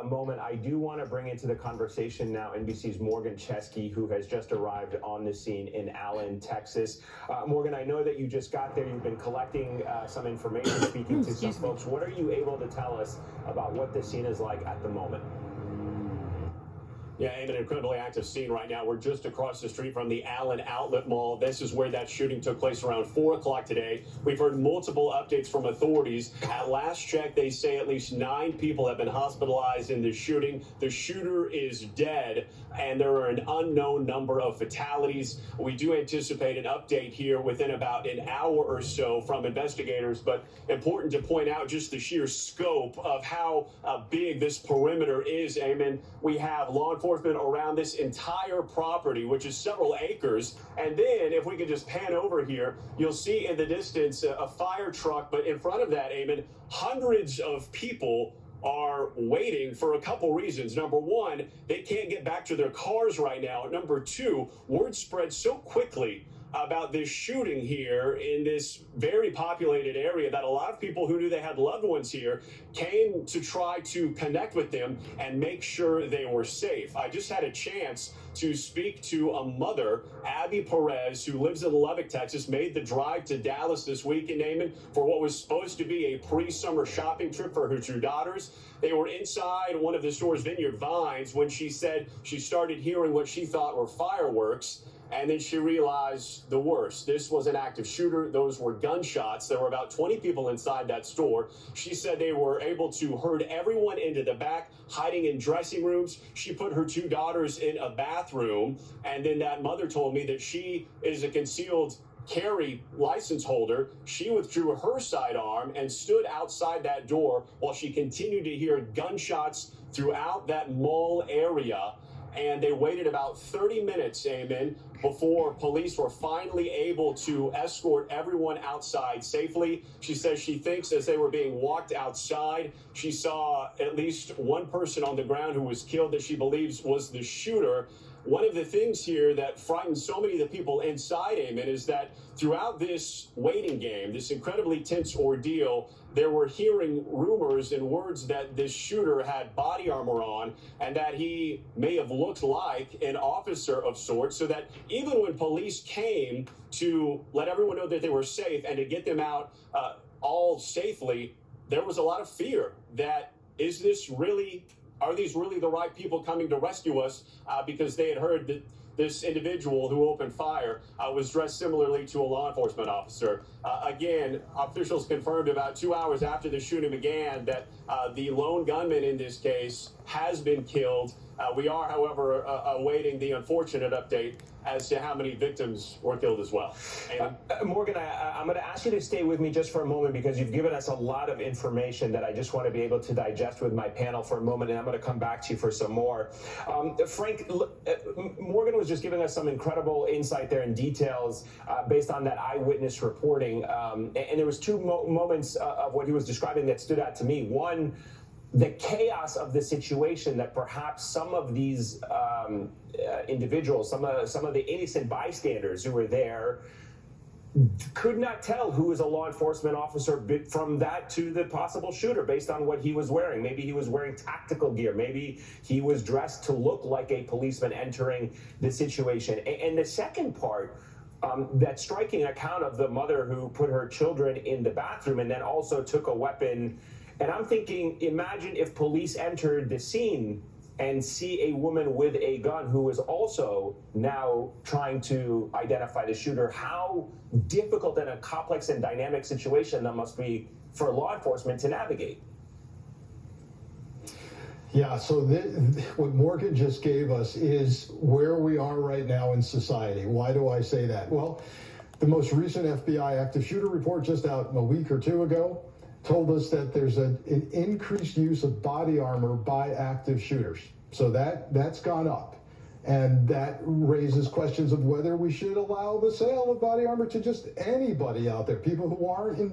moment, I do want to bring into the conversation now NBC's Morgan Chesky, who has just arrived on the scene in Allen, Texas. Morgan, I know that you just got there. You've been collecting some information, speaking to some folks. What are you able to tell us about what the scene is like at the moment? Yeah, Eamon, an incredibly active scene right now. We're just across the street from the Allen Outlet Mall. This is where that shooting took place around 4 o'clock today. We've heard multiple updates from authorities. At last check, they say at least 9 people have been hospitalized in this shooting. The shooter is dead, and there are an unknown number of fatalities. We do anticipate an update here within about an hour or so from investigators, but important to point out just the sheer scope of how big this perimeter is, Eamon. We have law enforcement around this entire property, which is several acres. And then if we could just pan over here, you'll see in the distance a fire truck. But in front of that, Eamon, hundreds of people are waiting for a couple reasons. Number one, they can't get back to their cars right now. Number two, word spread so quickly about this shooting here in this very populated area that a lot of people who knew they had loved ones here came to try to connect with them and make sure they were safe. I just had a chance to speak to a mother, Abby Perez, who lives in Lubbock, Texas, made the drive to Dallas this weekend, Eamon, for what was supposed to be a pre-summer shopping trip for her 2 daughters. They were inside one of the store's Vineyard Vines when she said she started hearing what she thought were fireworks. And then she realized the worst. This was an active shooter. Those were gunshots. There were about 20 people inside that store. She said they were able to herd everyone into the back, hiding in dressing rooms. She put her 2 daughters in a bathroom. And then that mother told me that she is a concealed carry license holder. She withdrew her sidearm and stood outside that door while she continued to hear gunshots throughout that mall area. And they waited about 30 minutes, Eamon, before police were finally able to escort everyone outside safely. She says she thinks as they were being walked outside, she saw at least one person on the ground who was killed that she believes was the shooter. One of the things here that frightens so many of the people inside, Eamon, is that throughout this waiting game, this incredibly tense ordeal, there were hearing rumors and words that this shooter had body armor on and that he may have looked like an officer of sorts, so that even when police came to let everyone know that they were safe and to get them out all safely, there was a lot of fear that are these really the right people coming to rescue us? Because they had heard that this individual who opened fire was dressed similarly to a law enforcement officer. Again, officials confirmed about 2 hours after the shooting began that the lone gunman in this case has been killed. We are, however, awaiting the unfortunate update as to how many victims were killed as well. Morgan, I'm going to ask you to stay with me just for a moment because you've given us a lot of information that I just want to be able to digest with my panel for a moment, and I'm going to come back to you for some more. Frank, Morgan was just giving us some incredible insight there and details based on that eyewitness reporting, and there was 2 moments of what he was describing that stood out to me. One, the chaos of the situation that perhaps some of these individuals, some of the innocent bystanders who were there could not tell who was a law enforcement officer from that to the possible shooter based on what he was wearing. Maybe he was wearing tactical gear. Maybe he was dressed to look like a policeman entering the situation. And the second part, that striking account of the mother who put her children in the bathroom and then also took a weapon. And I'm thinking, imagine if police entered the scene and see a woman with a gun who is also now trying to identify the shooter. How difficult and a complex and dynamic situation that must be for law enforcement to navigate. Yeah, so what Morgan just gave us is where we are right now in society. Why do I say that? Well, the most recent FBI active shooter report just out a week or 2 ago told us that there's an increased use of body armor by active shooters. So that's gone up. And that raises questions of whether we should allow the sale of body armor to just anybody out there, people who aren't in